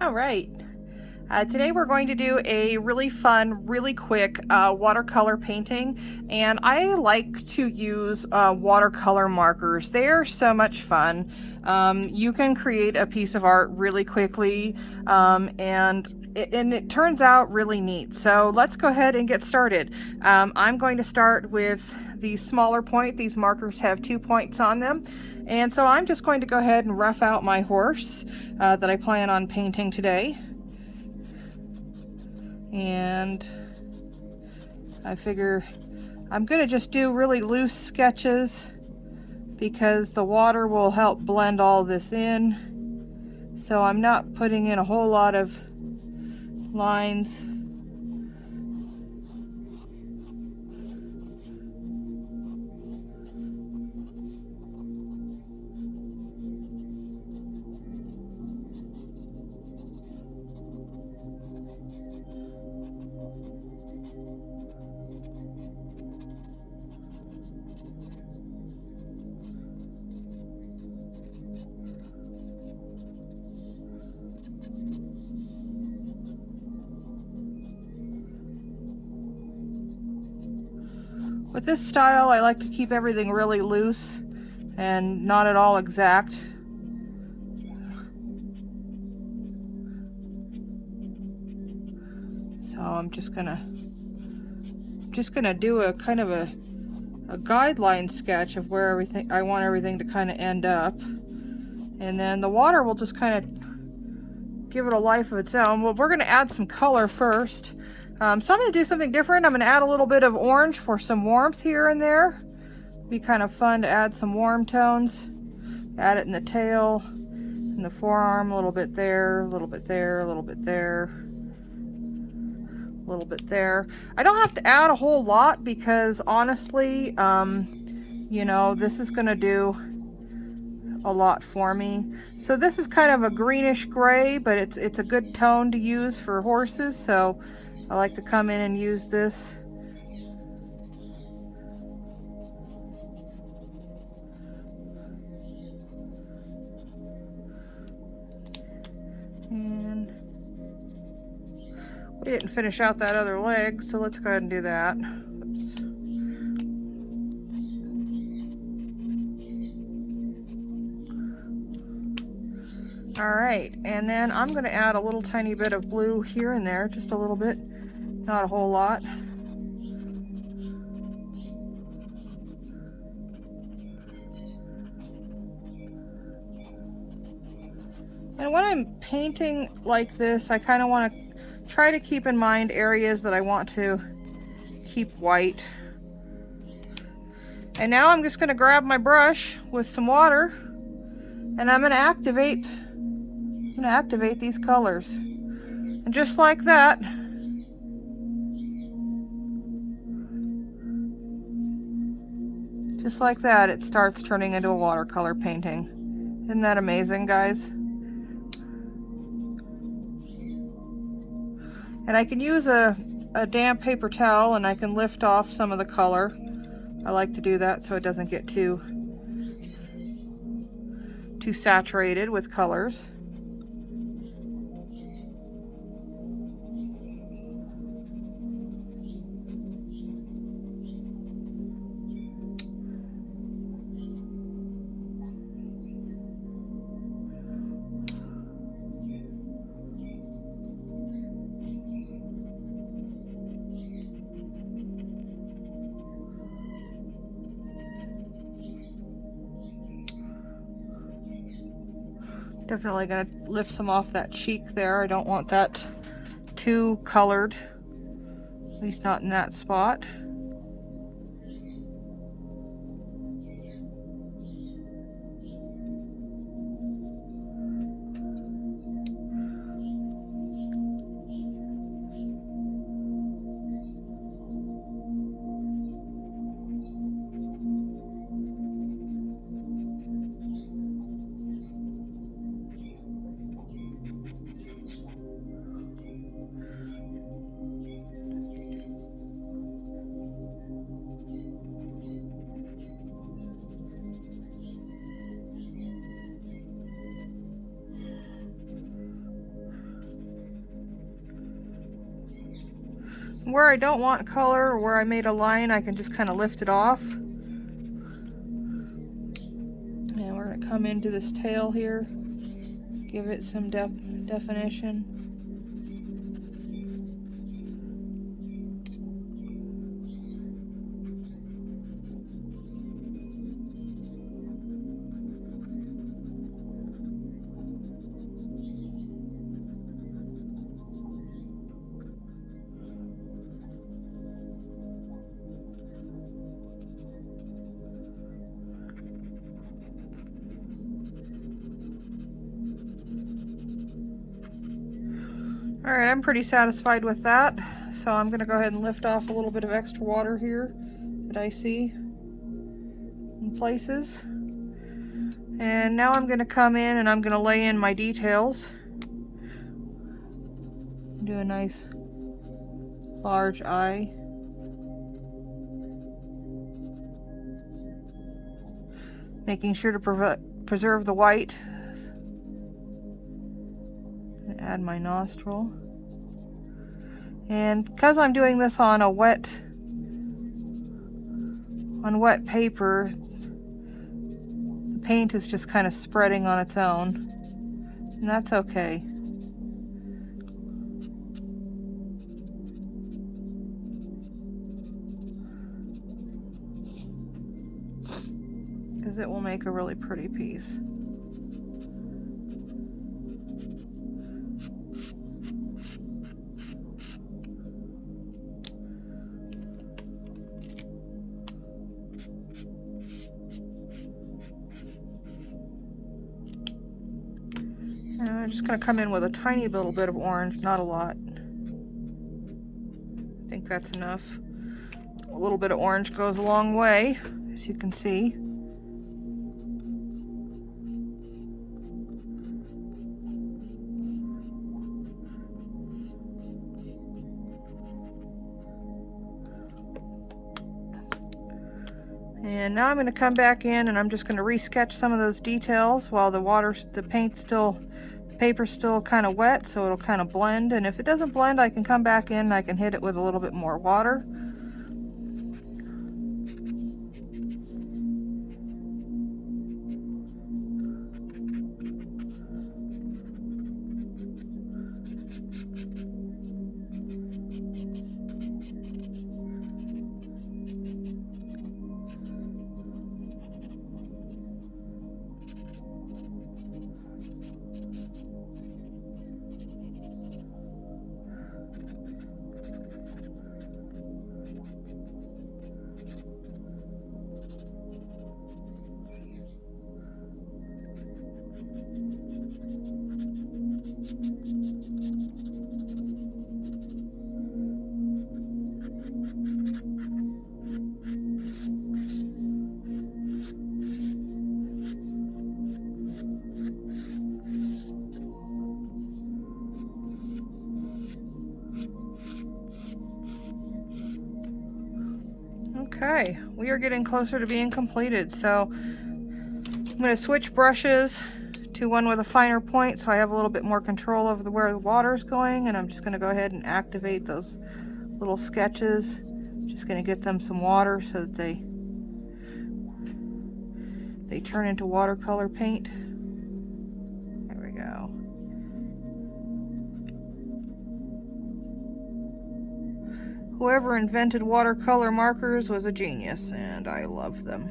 All right. Today we're going to do a really fun, really quick watercolor painting, and I like to use watercolor markers. They are so much fun. You can create a piece of art really quickly, and it turns out really neat. So let's go ahead and get started. I'm going to start with the smaller point. These markers have 2 points on them, and so I'm just going to go ahead and rough out my horse that I plan on painting today. And I figure I'm gonna just do really loose sketches because the water will help blend all this in. So I'm not putting in a whole lot of lines. With this style, I like to keep everything really loose and not at all exact. So I'm just gonna do a kind of a guideline sketch of where I want everything to kind of end up, and then the water will just kind of give it a life of its own. Well, we're going to add some color first. So I'm going to do something different. I'm going to add a little bit of orange for some warmth here and there. Be kind of fun to add some warm tones. Add it in the tail, in the forearm, a little bit there, a little bit there, a little bit there, a little bit there. I don't have to add a whole lot because honestly, you know, this is going to do a lot for me. So this is kind of a greenish gray, but it's a good tone to use for horses, so I like to come in and use this. And we didn't finish out that other leg, so let's go ahead and do that. Oops. All right, and then I'm going to add a little tiny bit of blue here and there, just a little bit, not a whole lot. And when I'm painting like this, I kind of want to try to keep in mind areas that I want to keep white. And now I'm just going to grab my brush with some water, and I'm going to activate these colors. And just like that, it starts turning into a watercolor painting. Isn't that amazing, guys? And I can use a damp paper towel, and I can lift off some of the color. I like to do that so it doesn't get too saturated with colors. Definitely gonna lift some off that cheek there. I don't want that too colored, at least not in that spot. Where I don't want color, or where I made a line, I can just kind of lift it off. And we're going to come into this tail here, give it some definition. Alright, I'm pretty satisfied with that, so I'm going to go ahead and lift off a little bit of extra water here that I see in places. And now I'm going to come in and I'm going to lay in my details. Do a nice large eye. Making sure to preserve the white. Add my nostril. And because I'm doing this on a wet paper, the paint is just kind of spreading on its own, and that's okay. Because it will make a really pretty piece. I'm just going to come in with a tiny little bit of orange, not a lot. I think that's enough. A little bit of orange goes a long way, as you can see. And now I'm going to come back in and I'm just going to resketch some of those details while the paper's still kind of wet, so it'll kind of blend. And if it doesn't blend, I can come back in and I can hit it with a little bit more water. Okay, we are getting closer to being completed, so I'm going to switch brushes to one with a finer point so I have a little bit more control over where the water is going, and I'm just going to go ahead and activate those little sketches. Just going to get them some water so that they turn into watercolor paint. There we go. Whoever invented watercolor markers was a genius, and I love them.